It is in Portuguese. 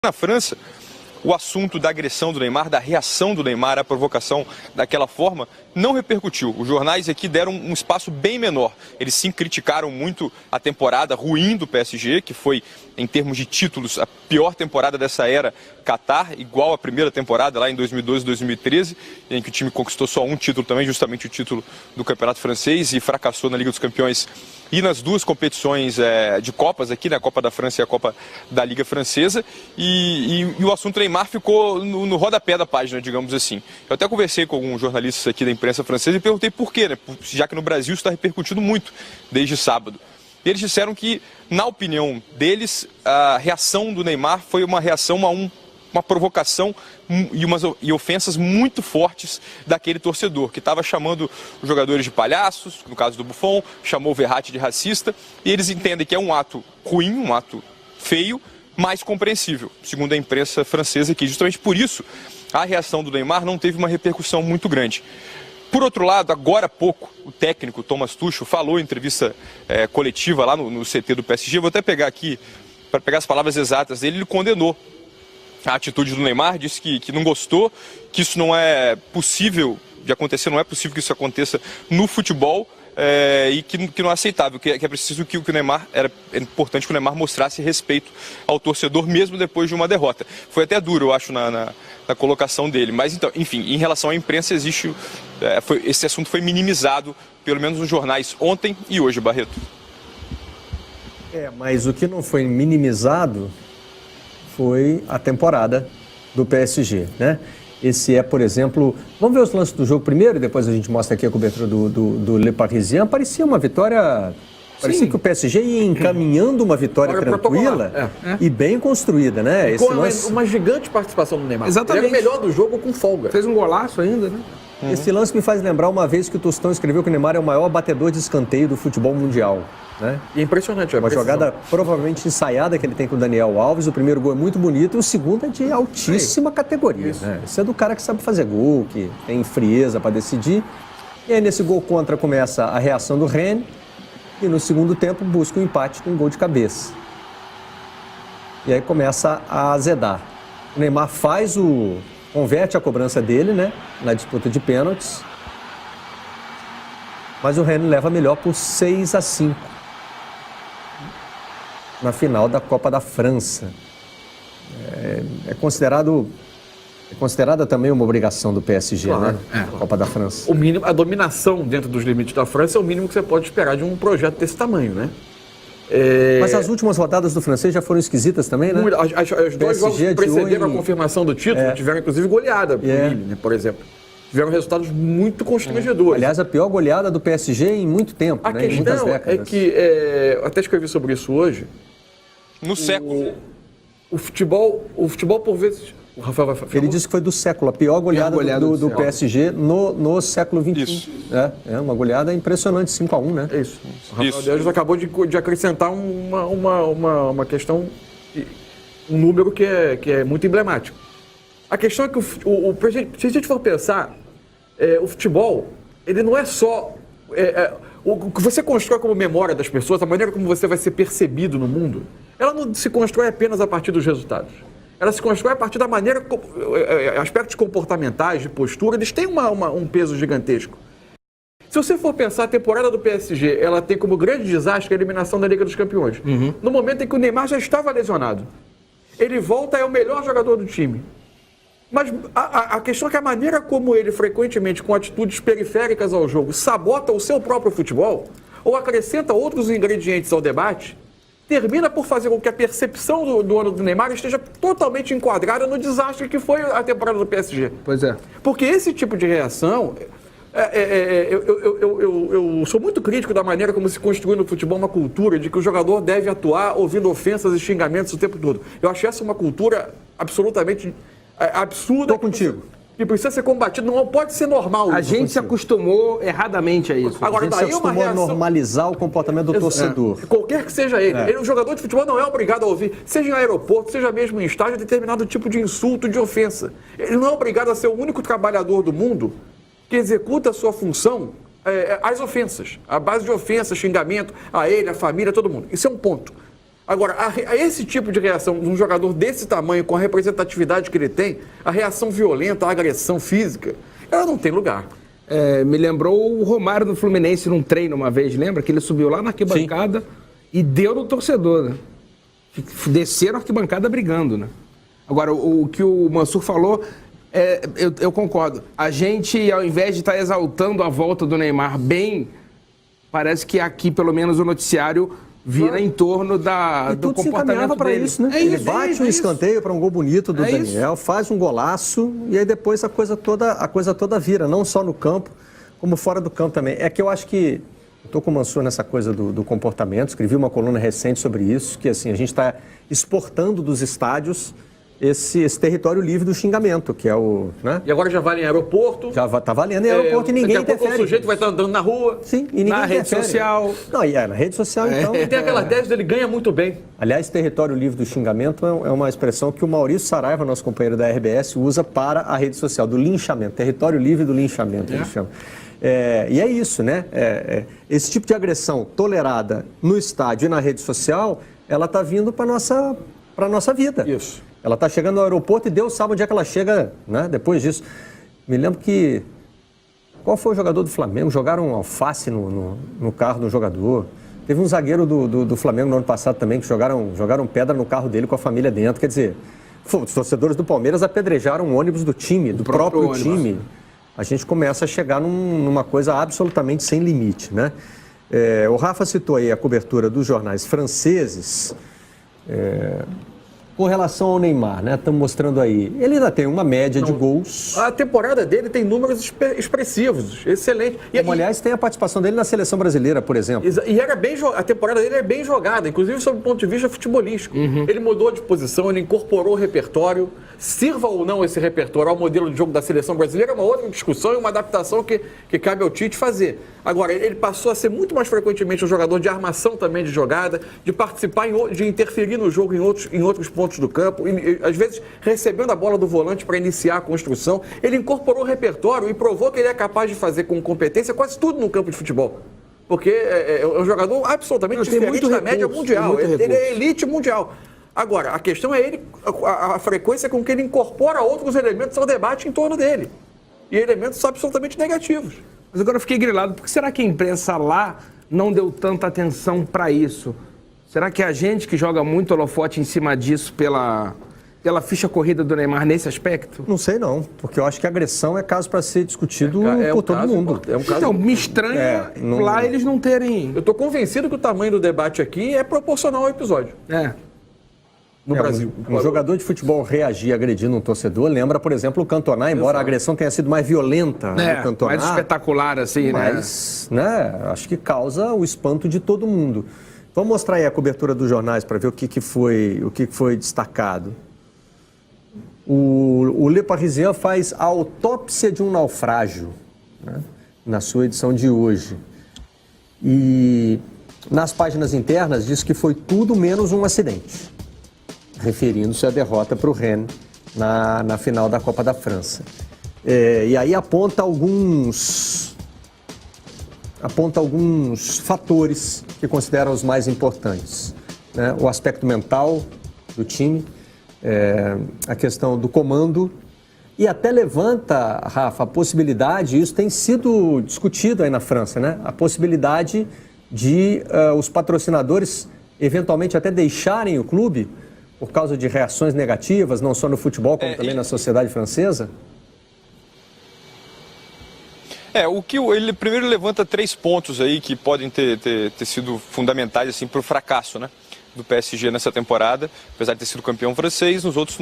Na França, o assunto da agressão do Neymar, da reação do Neymar à provocação daquela forma, não repercutiu. Os jornais aqui deram um espaço bem menor. Eles sim criticaram muito a temporada ruim do PSG, que foi, em termos de títulos, a pior temporada dessa era Qatar, igual à primeira temporada lá em 2012 e 2013, em que o time conquistou só um título também, justamente o título do Campeonato Francês, e fracassou na Liga dos Campeões e nas duas competições de Copas aqui, né, a Copa da França e a Copa da Liga Francesa, e o assunto Neymar ficou no rodapé da página, digamos assim. Eu até conversei com alguns jornalistas aqui da imprensa francesa e perguntei por quê, né, já que no Brasil isso está repercutindo muito desde sábado. E eles disseram que, na opinião deles, a reação do Neymar foi uma reação a uma provocação e ofensas muito fortes daquele torcedor, que estava chamando os jogadores de palhaços, no caso do Buffon, chamou o Verratti de racista, e eles entendem que é um ato ruim, um ato feio, mas compreensível, segundo a imprensa francesa, que justamente por isso a reação do Neymar não teve uma repercussão muito grande. Por outro lado, agora há pouco, o técnico Thomas Tuchel falou em entrevista coletiva lá no CT do PSG, vou até pegar aqui, para pegar as palavras exatas dele, ele condenou a atitude do Neymar, disse que não gostou, que isso não é possível de acontecer, não é possível que isso aconteça no futebol e que não é aceitável, que é preciso que o Neymar, era importante que o Neymar mostrasse respeito ao torcedor mesmo depois de uma derrota. Foi até duro, eu acho, na colocação dele, mas então, enfim, em relação à imprensa existe, esse assunto foi minimizado, pelo menos nos jornais ontem e hoje, Barreto. Mas o que não foi minimizado foi a temporada do PSG, né? Esse por exemplo... Vamos ver os lances do jogo primeiro e depois a gente mostra aqui a cobertura do Le Parisien. Parecia uma vitória... Parecia que o PSG ia encaminhando uma vitória tranquila e bem construída, né? Uma gigante participação do Neymar. Exatamente. Ele é o melhor do jogo com folga. Fez um golaço ainda, né? Esse lance me faz lembrar uma vez que o Tostão escreveu que o Neymar é o maior batedor de escanteio do futebol mundial. Né? E é impressionante. Uma jogada provavelmente ensaiada que ele tem com o Daniel Alves. O primeiro gol é muito bonito e o segundo é de altíssima categoria. Né? Esse é do cara que sabe fazer gol, que tem frieza para decidir. E aí nesse gol contra começa a reação do Rennes e no segundo tempo busca um empate com um gol de cabeça. E aí começa a azedar. O Neymar converte a cobrança dele, né, na disputa de pênaltis. Mas o Rennes leva melhor por 6-5 na final da Copa da França. É considerada também uma obrigação do PSG, claro, né? A Copa da França. O mínimo, a dominação dentro dos limites da França é o mínimo que você pode esperar de um projeto desse tamanho, né? Mas as últimas rodadas do francês já foram esquisitas também, né? Os dois jogos que precederam a confirmação do título tiveram, inclusive, goleada por Lille, né, por exemplo. Tiveram resultados muito constrangedores. Aliás, a pior goleada do PSG em muito tempo, a né? Em muitas décadas. É que, até escrevi sobre isso hoje. No século. O futebol, por vezes... O Rafael vai falar. Ele disse que foi do século, a pior goleada do PSG no século XXI. Isso. É uma goleada impressionante, 5-1, né? É isso. O Rafael Deus acabou de acrescentar uma questão, um número que é muito emblemático. A questão é que se a gente for pensar, o futebol, ele não é só... o que você constrói como memória das pessoas, a maneira como você vai ser percebido no mundo, ela não se constrói apenas a partir dos resultados. Ela se constrói a partir da maneira... Aspectos comportamentais, de postura, eles têm um peso gigantesco. Se você for pensar, a temporada do PSG, ela tem como grande desastre a eliminação da Liga dos Campeões. No momento em que o Neymar já estava lesionado. Ele volta, é o melhor jogador do time. Mas a questão é que a maneira como ele, frequentemente, com atitudes periféricas ao jogo, sabota o seu próprio futebol, ou acrescenta outros ingredientes ao debate, termina por fazer com que a percepção do ano do Neymar esteja totalmente enquadrada no desastre que foi a temporada do PSG. Pois é. Porque esse tipo de reação... Eu sou muito crítico da maneira como se construiu no futebol uma cultura de que o jogador deve atuar ouvindo ofensas e xingamentos o tempo todo. Eu acho essa uma cultura absolutamente absurda. Estou contigo. Que precisa ser combatido, não pode ser normal. A gente se acostumou erradamente a isso. Agora, a gente se acostumou a normalizar o comportamento do torcedor. Qualquer que seja ele. O jogador de futebol não é obrigado a ouvir, seja em aeroporto, seja mesmo em estádio, determinado tipo de insulto, de ofensa. Ele não é obrigado a ser o único trabalhador do mundo que executa a sua função às ofensas, à base de ofensas, xingamento, a ele, a família, todo mundo. Isso é um ponto. Agora, a esse tipo de reação de um jogador desse tamanho, com a representatividade que ele tem, a reação violenta, a agressão física, ela não tem lugar. Me lembrou o Romário no Fluminense num treino uma vez, lembra? Que ele subiu lá na arquibancada e deu no torcedor, né? Desceram a arquibancada brigando, né? Agora, o que o Mansur falou, eu concordo. A gente, ao invés de estar exaltando a volta do Neymar bem, parece que aqui, pelo menos, o noticiário vira em torno do comportamento para dele. isso, né? Ele bate um escanteio para um gol bonito do Daniel, faz um golaço e aí depois a coisa toda vira, não só no campo, como fora do campo também. É que eu acho que estou com o Mansur nessa coisa do comportamento, escrevi uma coluna recente sobre isso, que assim, a gente está exportando dos estádios esse território livre do xingamento, que é o... Né? E agora já vale em aeroporto. Já está valendo em aeroporto e ninguém interfere. O sujeito vai estar andando na rua. Sim, e ninguém na rede social. Não, na rede social, então... E tem aquela tese dele ganha muito bem. Aliás, território livre do xingamento é uma expressão que o Maurício Saraiva, nosso companheiro da RBS, usa para a rede social, do linchamento. Território livre do linchamento, ele chama. E é isso, né? Esse tipo de agressão tolerada no estádio e na rede social, ela está vindo para a nossa vida. Isso. Ela está chegando no aeroporto e Deus sabe onde é que ela chega, né? Depois disso. Me lembro que... Qual foi o jogador do Flamengo? Jogaram alface no carro do jogador. Teve um zagueiro do Flamengo no ano passado também que jogaram pedra no carro dele com a família dentro. Quer dizer, os torcedores do Palmeiras apedrejaram um ônibus do time, do próprio time. A gente começa a chegar numa coisa absolutamente sem limite, né? O Rafa citou aí a cobertura dos jornais franceses. Com relação ao Neymar, né? Estamos mostrando aí. Ele ainda tem uma média de gols. A temporada dele tem números expressivos, excelente. Como, aliás, tem a participação dele na seleção brasileira, por exemplo. E a temporada dele é bem jogada, inclusive sob o ponto de vista futebolístico. Ele mudou de posição, ele incorporou o repertório. Sirva ou não esse repertório ao modelo de jogo da seleção brasileira é uma outra discussão e uma adaptação que cabe ao Tite fazer. Agora, ele passou a ser muito mais frequentemente um jogador de armação também de jogada, de participar, de interferir no jogo em outros pontos do campo, e, às vezes recebendo a bola do volante para iniciar a construção. Ele incorporou o repertório e provou que ele é capaz de fazer com competência quase tudo no campo de futebol. Porque é um jogador absolutamente diferente da média mundial. Ele é elite mundial. Agora, a questão é a frequência com que ele incorpora outros elementos ao debate em torno dele. E elementos absolutamente negativos. Mas agora eu fiquei grilado. Por que será que a imprensa lá não deu tanta atenção para isso? Será que é a gente que joga muito holofote em cima disso pela ficha corrida do Neymar nesse aspecto? Não sei não, porque eu acho que a agressão é caso para ser discutido por todo mundo. Então, me estranha lá eles não terem... Eu estou convencido que o tamanho do debate aqui é proporcional ao episódio. No Brasil. Um jogador de futebol reagir agredindo um torcedor lembra, por exemplo, o Cantona, embora a agressão tenha sido mais violenta no Cantona. Mais espetacular, assim, mas, acho que causa o espanto de todo mundo. Vamos mostrar aí a cobertura dos jornais para ver o que foi destacado. O Le Parisien faz a autópsia de um naufrágio, né, na sua edição de hoje. E nas páginas internas diz que foi tudo menos um acidente, referindo-se à derrota para o Rennes na final da Copa da França. E aí aponta alguns fatores que considera os mais importantes, né? O aspecto mental do time, a questão do comando, e até levanta, Rafa, a possibilidade, isso tem sido discutido aí na França, né? A possibilidade de os patrocinadores eventualmente até deixarem o clube por causa de reações negativas, não só no futebol, como também na sociedade francesa? Ele primeiro levanta 3 pontos aí que podem ter sido fundamentais assim, para o fracasso, né, do PSG nessa temporada, apesar de ter sido campeão francês, nos outros não.